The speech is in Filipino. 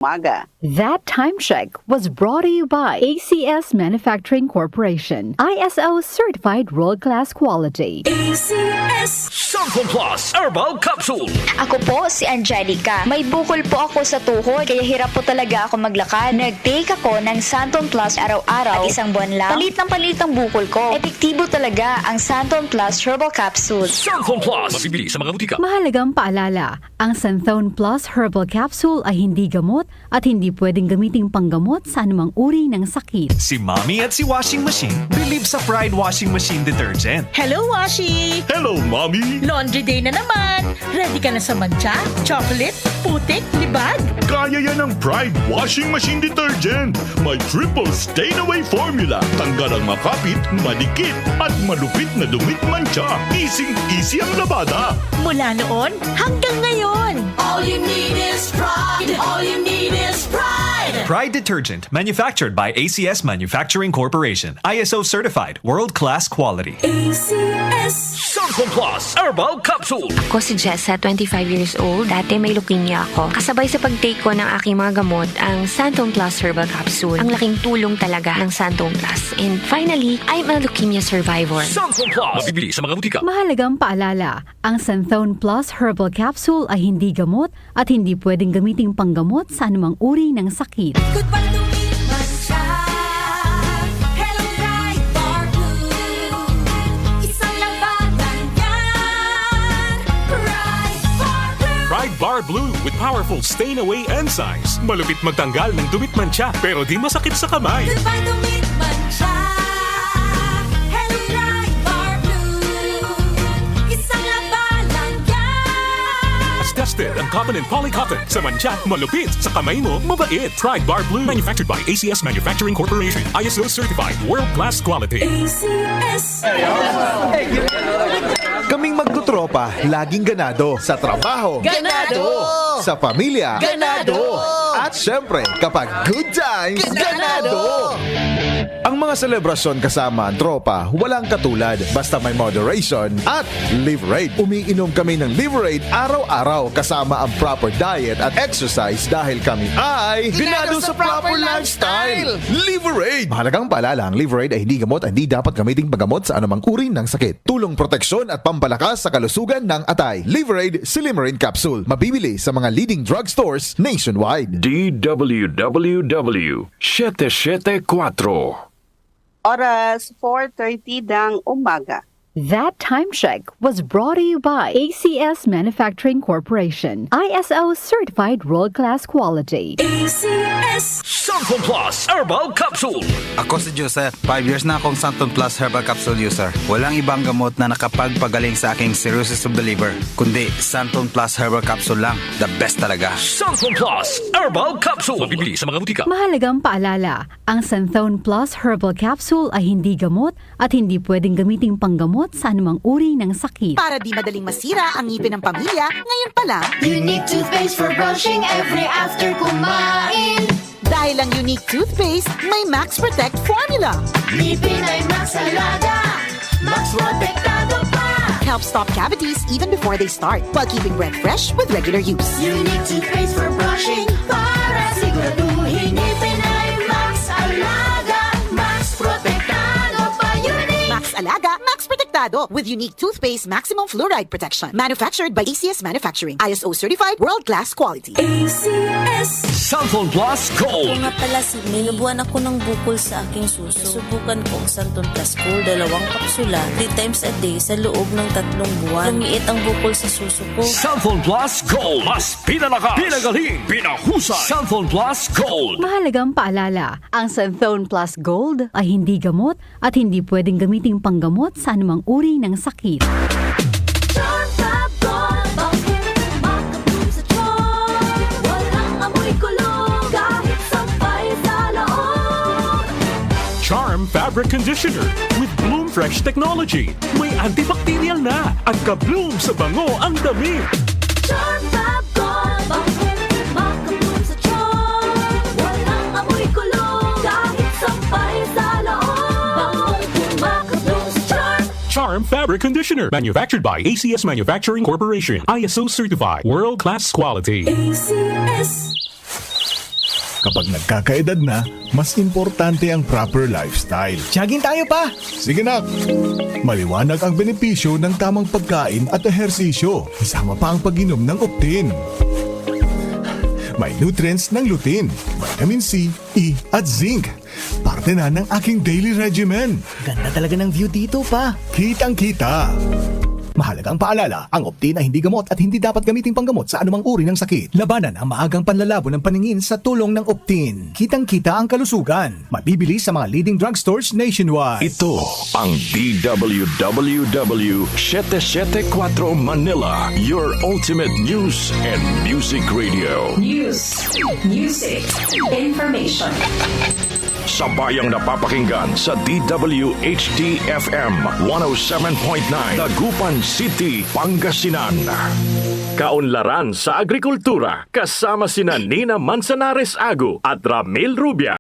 umaga. That time check was brought to you by ACS Manufacturing Corporation, ISO certified world-class quality. ACS Santon Plus Herbal Capsule. Ako po si Angelica. May bukol po ako sa tuhod, kaya hirap po talaga ako maglakad. Nag-take ako ng Santon Plus araw-araw at isang buwan lang. Palit ang bukol ko. Epektibo talaga ang Santon Plus Herbal Capsule. Santon Plus. Mabibili sa mga butika. Mahalagang paalala, ang Santhone Plus Herbal Capsule ay hindi gamot at hindi pwedeng gamiting panggamot sa anumang uri ng sakit. Si Mommy at si Washing Machine believe sa Pride Washing Machine Detergent. Hello, Washi! Hello, Mommy! Laundry day na naman! Ready ka na sa mancha, chocolate, putik, libag? Kaya yan ang Pride Washing Machine Detergent. May triple stain-away formula. Tanggal ang makapit, madikit, at malupit na dumit mancha. Easy ang labada. Mula noon hanggang ngayon. All you need is pride. All you need is pride. Pride Detergent, manufactured by ACS Manufacturing Corporation. ISO certified, world-class quality. ACS Santon Plus Herbal Capsule. Ako si Jessa, 25 years old. Dati may leukemia ako. Kasabay sa pag-take ko ng aking mga gamot, ang Santon Plus Herbal Capsule. Ang laking tulong talaga ng Santon Plus. And finally, I'm a leukemia survivor. Santon Plus. Mabibili sa mga butika. Mahalagang paalala, ang Santhone Plus Herbal Capsule ay hindi gamot at hindi pwedeng gamiting panggamot sa anumang uri ng sakit. Goodbye to me, mancha. Hello, bright bar blue. Isang labanan yan. Bright bar blue. Pride Bar Blue with powerful stain-away enzymes. Malupit magtanggal ng dumit mancha pero di masakit sa kamay. Goodbye to me, mancha. Hello, bright bar blue. Isang labanan yan. As tested ang cotton and polycotton sa mancha, malupit sa kamay mo, mabait. Pride Bar Blue, manufactured by ACS Manufacturing Corporation. ISO certified, world-class quality. ACS Kaming magtutropa, laging ganado. Sa trabaho, Ganado! sa pamilya, Ganado! at syempre, kapag good times, ganado! Ang mga selebrasyon kasama ang tropa, walang katulad. Basta may moderation at Liverade. Umiinom kami ng Liverade araw-araw kasama ang proper diet at exercise dahil kami ay ganado sa proper lifestyle. Liverade! Mahalagang paalala, ang Liverade ay hindi gamot at hindi dapat gamiting paggamot sa anumang uri ng sakit. Tulong proteksyon at pampalakas sa kalusugan ng atay. Liverade Silimarin Capsule. Mabibili sa mga leading drugstores nationwide. DWWW 774. Oras 4:30 ng umaga. That time check was brought to you by ACS Manufacturing Corporation, ISO certified world-class quality. ACS Santon Plus Herbal Capsule. Ako si Joseph. 5 years na akong Santon Plus Herbal Capsule user. Walang ibang gamot na nakapagpagaling sa aking cirrhosis of the liver, kundi Santon Plus Herbal Capsule lang. The best talaga. Santon Plus Herbal Capsule. Mabibili sa mga butika. Mahalagang paalala, ang Santhone Plus Herbal Capsule ay hindi gamot at hindi pwedeng gamiting panggamot sa anumang uri ng sakit. para di madaling masira ang ngipin ng pamilya, ngayon pa lang, Unique toothpaste for brushing every after kumain. dahil ang unique toothpaste may Max Protect formula. Ngipin ay Max Alaga. Max Protektado pa. Help stop cavities even before they start while keeping breath fresh with regular use. Unique toothpaste for brushing para siguraduhin ngipin ay Max Alaga. Max Protektado pa. Unique. Max Alaga, Max Protectado with unique toothpaste maximum fluoride protection. Manufactured by ACS Manufacturing. ISO certified, world-class quality. ACS Santon Plus Gold. Nga pala, may nabuhan ako ng bukol sa aking suso. Subukan ko ang Santon Plus Gold, 2 kapsula, 3 times a day sa loob ng 3 buwan. Lumiit ang bukol sa suso ko. Santon Plus Gold. Mas pinalakas, pinagaling, pinahusay. Santon Plus Gold. Mahalagang paalala, ang Santhone Plus Gold ay hindi gamot at hindi pwedeng gamiting panggamot sa anumang uri ng sakit. Charm Fab Gold. Bakit makabloom sa tiyan? Walang amoy kulong kahit sampay sa loob. Charm Fabric Conditioner with Bloom Fresh Technology. May antibacterial na at ka-bloom sa bango ang damit. Charm Fab Gold. Bakit makabloom sa tiyan? Walang amoy kulong kahit sampay sa loob. Bangong kumakabloom sa Charm. Charm Fabric Conditioner. Manufactured by ACS Manufacturing Corporation. ISO certified. World-class quality. ACS Kapag nagkakaedad na, mas importante ang proper lifestyle. Jogging tayo pa! Sige nak! Maliwanag ang benepisyo ng tamang pagkain at ehersisyo. Kasama pa ang pag-inom ng Optin. May nutrients ng lutein, vitamin C, E at zinc. Parte na ng aking daily regimen. Ganda talaga ng view dito pa. Kitang-kita. Mahalagang paalala, ang Optin ay hindi gamot at hindi dapat gamitin panggamot sa anumang uri ng sakit. Labanan ang maagang panlalabo ng paningin sa tulong ng Optin. Kitang-kita ang kalusugan. Mabibili sa mga leading drugstores nationwide. Ito ang DWWW 774 Manila, your ultimate news and music radio. News, music, information. Sabayang napapakinggan sa DWHD-FM 107.9 Dagupan City, Pangasinan. Kaunlaran sa agrikultura kasama sina Nina Manzanares Agu at Ramil Rubia.